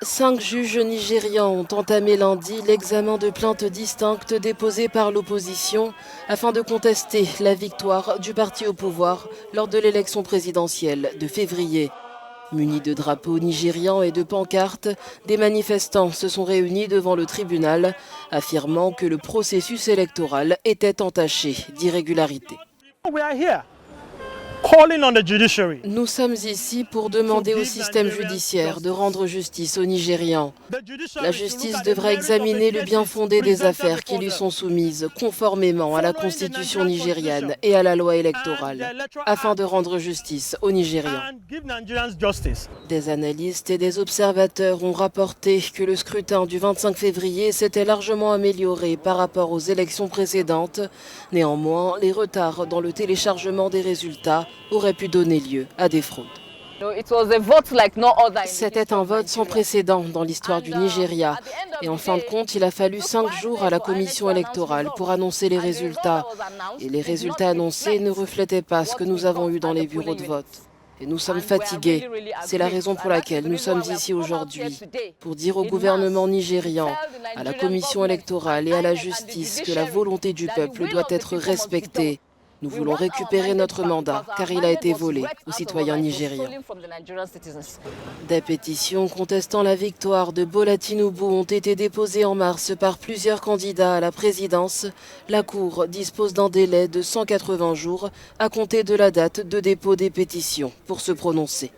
5 juges nigérians ont entamé lundi l'examen de plaintes distinctes déposées par l'opposition afin de contester la victoire du parti au pouvoir lors de l'élection présidentielle de février. Munis de drapeaux nigérians et de pancartes, des manifestants se sont réunis devant le tribunal, affirmant que le processus électoral était entaché d'irrégularités. Nous sommes ici pour demander au système judiciaire de rendre justice aux Nigérians. La justice devra examiner le bien fondé des affaires qui lui sont soumises conformément à la constitution nigériane et à la loi électorale, afin de rendre justice aux Nigérians. Des analystes et des observateurs ont rapporté que le scrutin du 25 février s'était largement amélioré par rapport aux élections précédentes. Néanmoins, les retards dans le téléchargement des résultats auraient pu donner lieu à des fraudes. C'était un vote sans précédent dans l'histoire du Nigeria. Et en fin de compte, il a fallu 5 jours à la commission électorale pour annoncer les résultats. Et les résultats annoncés ne reflétaient pas ce que nous avons eu dans les bureaux de vote. Et nous sommes fatigués. C'est la raison pour laquelle nous sommes ici aujourd'hui, pour dire au gouvernement nigérian, à la commission électorale et à la justice que la volonté du peuple doit être respectée. Nous voulons récupérer notre mandat car il a été volé aux citoyens nigérians. Des pétitions contestant la victoire de Bola Tinubu ont été déposées en mars par plusieurs candidats à la présidence. La Cour dispose d'un délai de 180 jours à compter de la date de dépôt des pétitions pour se prononcer.